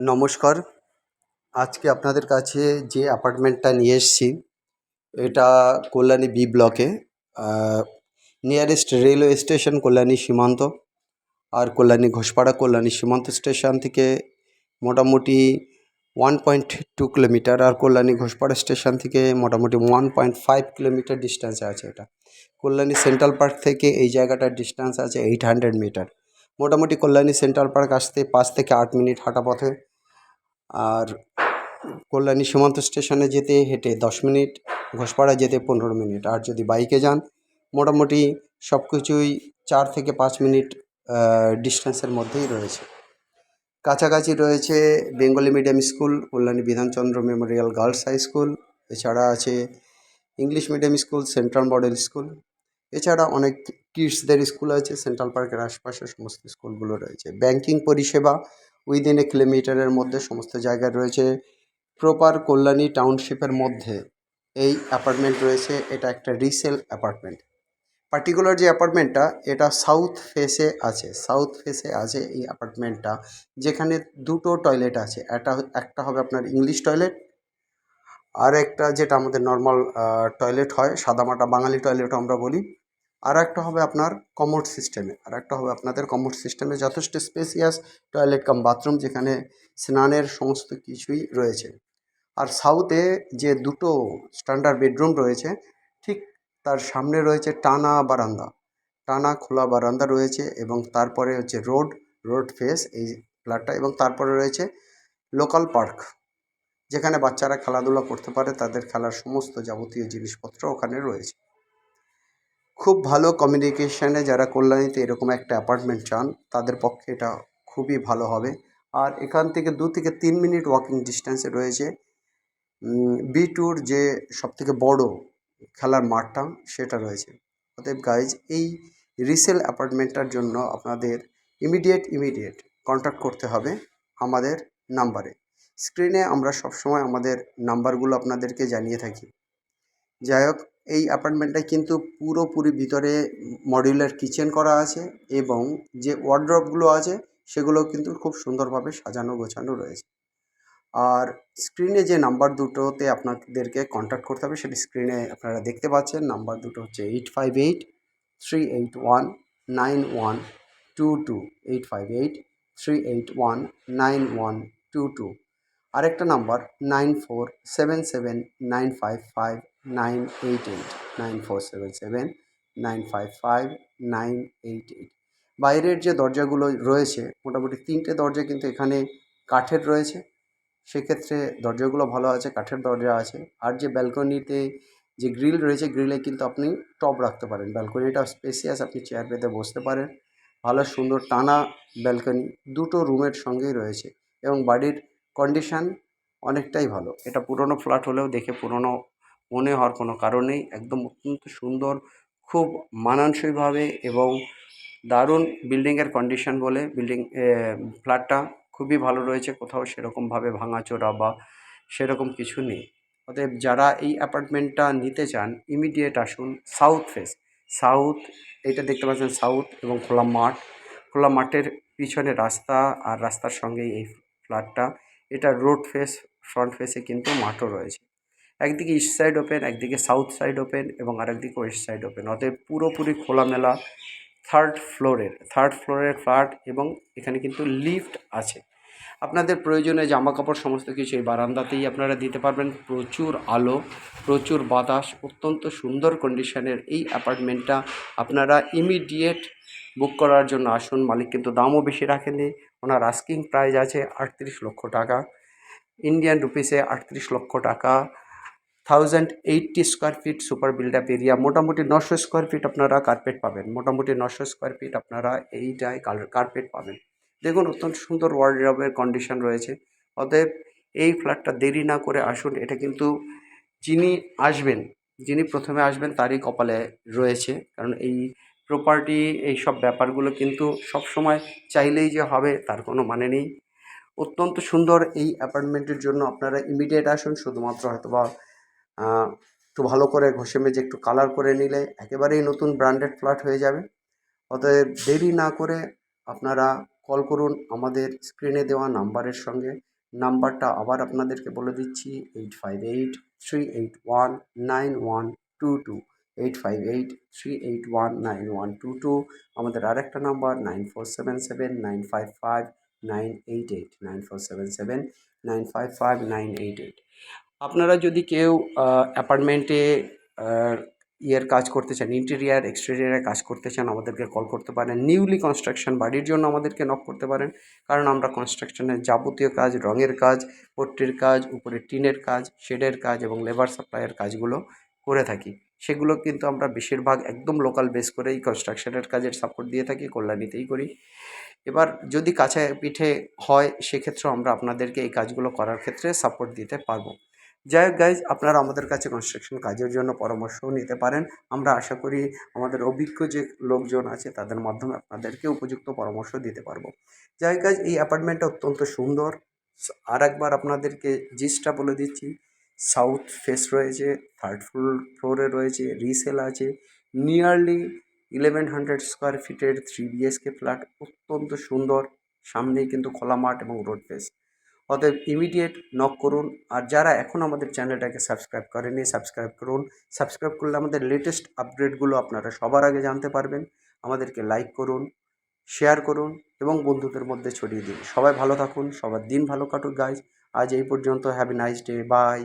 নমস্কার। আজকে আপনাদের কাছে যে অ্যাপার্টমেন্টটা নিয়ে এসেছি, এটা কল্যাণী বি ব্লকে। নিয়ারেস্ট রেলওয়ে স্টেশন কল্যাণী সীমান্ত, আর কল্যাণী ঘোষপাড়া কল্যাণী সীমান্ত স্টেশন থেকে মোটামুটি 1.2 কিলোমিটার, আর কল্যাণী ঘোষপাড়া স্টেশন থেকে মোটামুটি 1.5 কিলোমিটার ডিস্টেন্সে আছে এটা। কল্যাণী সেন্ট্রাল পার্ক থেকে এই জায়গাটার ডিস্টেন্স আছে 800 মিটার। মোটামুটি কল্যাণী সেন্ট্রাল পার্ক আসতে 5 থেকে 8 মিনিট হাঁটা পথে, আর কল্যাণী সীমান্ত স্টেশনে যেতে হেঁটে 10 মিনিট, ঘোষপাড়া যেতে 15 মিনিট, আর যদি বাইকে যান মোটামুটি সব কিছুই 4 থেকে 5 মিনিট ডিস্টেন্সের মধ্যেই রয়েছে। কাছাকাছি রয়েছে Bengali medium school, Kalyani Bidhanchandra memorial girls high school, এছাড়া আছে English medium school, central model school, এছাড়া অনেক কিডসদের স্কুল আছে। সেন্ট্রাল পার্কের আশপাশে সমস্ত স্কুলগুলো রয়েছে। ব্যাংকিং পরিষেবা উইদিন এ কিলোমিটারের মধ্যে সমস্ত জায়গায় রয়েছে। প্রপার কল্যাণী টাউনশিপের মধ্যে এই অ্যাপার্টমেন্ট রয়েছে। এটা একটা রিসেল অ্যাপার্টমেন্ট। পার্টিকুলার যে অ্যাপার্টমেন্টটা, এটা সাউথ ফেসে আছে এই অ্যাপার্টমেন্টটা, যেখানে দুটো টয়লেট আছে। একটা হবে আপনার ইংলিশ টয়লেট, আর একটা যেটা আমাদের নর্মাল টয়লেট হয়, সাদামাটা বাঙালি টয়লেট আমরা বলি। আর একটা হবে আপনার কমোড সিস্টেমে যথেষ্ট স্পেসিয়াস টয়লেট কাম বাথরুম, যেখানে স্নানের সমস্ত কিছুই রয়েছে। আর সাউথে যে দুটো স্ট্যান্ডার্ড বেডরুম রয়েছে, ঠিক তার সামনে রয়েছে টানা খোলা বারান্দা রয়েছে, এবং তারপরে হচ্ছে রোড ফেস এই ফ্ল্যাটটা, এবং তারপরে রয়েছে লোকাল পার্ক, যেখানে বাচ্চারা খেলাধুলা করতে পারে। তাদের খেলার সমস্ত যাবতীয় জিনিসপত্র ওখানে রয়েছে। খুব ভালো কমিউনিকেশনে যারা কল্যাণীতে এরকম একটা অ্যাপার্টমেন্ট চান, তাদের পক্ষে এটা খুবই ভালো হবে। আর এখান থেকে 2 থেকে 3 মিনিট ওয়াকিং ডিস্টেন্সে রয়েছে B2-র যে সবথেকে বড় খেলার মাঠটা, সেটা রয়েছে। অতএব গাইজ, এই রিসেল অ্যাপার্টমেন্টটার জন্য আপনাদের ইমিডিয়েট কন্ট্যাক্ট করতে হবে আমাদের নাম্বারে। স্ক্রিনে আমরা সবসময় আমাদের নাম্বারগুলো আপনাদেরকে জানিয়ে থাকি। যাই হোক, এই অ্যাপার্টমেন্টটায় কিন্তু পুরোপুরি ভিতরে মডিউলার কিচেন করা আছে, এবং যে ওয়ার্ড্রপগুলো আছে সেগুলো কিন্তু খুব সুন্দরভাবে সাজানো গোছানো রয়েছে। আর স্ক্রিনে যে নাম্বার দুটোতে আপনাদেরকে কন্ট্যাক্ট করতে হবে, সেটি স্ক্রিনে আপনারা দেখতে পাচ্ছেন। নাম্বার দুটো হচ্ছে 858-381-9122, 858-381-9122। আরেকটা নাম্বার 9477955988, 9477955988। বাইরের যে দরজাগুলো রয়েছে, মোটামুটি 3টে দরজা কিন্তু এখানে কাঠের রয়েছে। সেক্ষেত্রে দরজাগুলো ভালো আছে, কাঠের দরজা আছে। আর যে ব্যালকনিতে যে গ্রিল রয়েছে, গ্রিলে কিন্তু আপনি টব রাখতে পারেন। ব্যালকনিটা স্পেসিয়াস, আপনি চেয়ার পেতে বসতে পারেন। ভালো সুন্দর টানা ব্যালকনি দুটো রুমের সঙ্গেই রয়েছে, এবং বাড়ির কন্ডিশান অনেকটাই ভালো। এটা পুরনো ফ্ল্যাট হলেও দেখে পুরনো মনে হওয়ার কোনো কারণ নেই। একদম অত্যন্ত সুন্দর, খুব মানানসইভাবে এবং দারুণ বিল্ডিংয়ের কন্ডিশন বলে ফ্ল্যাটটা খুবই ভালো রয়েছে। কোথাও সেরকমভাবে ভাঙাচোরা বা সেরকম কিছু নেই। অতএব যারা এই অ্যাপার্টমেন্টটা নিতে চান, ইমিডিয়েট আসুন। সাউথ এইটা দেখতে পাচ্ছেন, সাউথ, এবং খোলা মাঠের পিছনে রাস্তা, আর রাস্তার সঙ্গেই এই ফ্ল্যাটটা। এটা রোড ফেস, ফ্রন্ট ফেসে কিন্তু মাঠও রয়েছে। একদিকে ইস্ট সাইড ওপেন, একদিকে সাউথ সাইড ওপেন, এবং আরেকদিকে ওয়েস্ট সাইড ওপেন। অতএব পুরোপুরি খোলামেলা থার্ড ফ্লোরের ফ্ল্যাট, এবং এখানে কিন্তু লিফট আছে। আপনাদের প্রয়োজনীয় জামাকাপড় সমস্ত কিছু এই বারান্দাতেই আপনারা দিতে পারবেন। প্রচুর আলো, প্রচুর বাতাস, অত্যন্ত সুন্দর কন্ডিশনের এই অ্যাপার্টমেন্টটা আপনারা ইমিডিয়েট বুক করার জন্য আসুন। মালিক কিন্তু দামও বেশি রাখেননি। ওনার আস্কিং প্রাইস আছে 38 লক্ষ টাকা, ইন্ডিয়ান রুপিসে 38 লক্ষ টাকা। 1080 square feet super build up area, মোটামুটি 900 স্কোয়ার ফিট আপনারা কার্পেট পাবেন। আপনারা এইটায় কার্পেট পাবেন। দেখুন, অত্যন্ত সুন্দর ওয়ার্ডরোবের কন্ডিশন রয়েছে। অতএব এই ফ্ল্যাটটা দেরি না করে আসুন। এটা কিন্তু যিনি প্রথমে আসবেন তারই কপালে রয়েছে, কারণ এই প্রপার্টি, এই সব ব্যাপারগুলো কিন্তু সব সময় চাইলেই যে হবে তার কোনো মানে নেই। অত্যন্ত সুন্দর এই অ্যাপার্টমেন্টের জন্য আপনারা ইমিডিয়েট আসুন। শুধুমাত্র হয়তোবা একটু ভালো করে ঘষে মেজে একটু কালার করে নিলে একেবারেই নতুন ব্র্যান্ডেড ফ্ল্যাট হয়ে যাবে। অতএব দেরি না করে আপনারা কল করুন আমাদের স্ক্রিনে দেওয়া নাম্বারের সঙ্গে। নাম্বারটা আবার আপনাদেরকে বলে দিচ্ছি, 8583819122, 8583819122। আমাদের আরেকটা নাম্বার 9477955988, 9477955988। আপনারা যদি কেউ অ্যাপার্টমেন্টে ইয়ের কাজ করতে চান, ইন্টেরিয়ার এক্সটেরিয়ারে কাজ করতে চান, আমাদেরকে কল করতে পারেন। নিউলি কনস্ট্রাকশন বাড়ির জন্য আমাদেরকে নক করতে পারেন, কারণ আমরা কনস্ট্রাকশনের যাবতীয় কাজ, রঙের কাজ, পট্টির কাজ, উপরে টিনের কাজ, শেডের কাজ এবং লেবার সাপ্লাইয়ের কাজগুলো করে থাকি। সেগুলো কিন্তু আমরা বেশিরভাগ একদম লোকাল বেস করেই কনস্ট্রাকশনের কাজের সাপোর্ট দিয়ে থাকি, কল্যাণীতেই করি। এবার যদি কাছে পিঠে হয়, সেক্ষেত্রেও আমরা আপনাদেরকে এই কাজগুলো করার ক্ষেত্রে সাপোর্ট দিতে পারবো। যাই হোক গাইজ, আপনারা আমাদের কাছে কনস্ট্রাকশন কাজের জন্য পরামর্শও নিতে পারেন। আমরা আশা করি আমাদের অভিজ্ঞ যে লোকজন আছে তাদের মাধ্যমে আপনাদেরকে উপযুক্ত পরামর্শ দিতে পারবো। যাই হোক গাইজ, এই অ্যাপার্টমেন্টটা অত্যন্ত সুন্দর। আর একবার আপনাদেরকে জিসটা বলে দিচ্ছি। সাউথ ফেস রয়েছে, থার্ড ফ্লোরে রয়েছে, রিসেল আছে। নিয়ারলি 1100 স্কোয়ার ফিটের 3 BHK ফ্ল্যাট, অত্যন্ত সুন্দর। সামনেই কিন্তু খোলা মাঠ এবং রোড ফেস। অতএব ইমিডিয়েট নক করুন। আর যারা এখন আমাদের চ্যানেলটাকে সাবস্ক্রাইব করেনি, সাবস্ক্রাইব করুন। সাবস্ক্রাইব করলে আমাদের লেটেস্ট আপডেটগুলো আপনারা সবার আগে জানতে পারবেন। আমাদেরকে লাইক করুন, শেয়ার করুন এবং বন্ধুদের মধ্যে ছড়িয়ে দিন। সবাই ভালো থাকুন, সবার দিন ভালো কাটুক গাইজ। আজ এই পর্যন্ত। Have a nice day, by.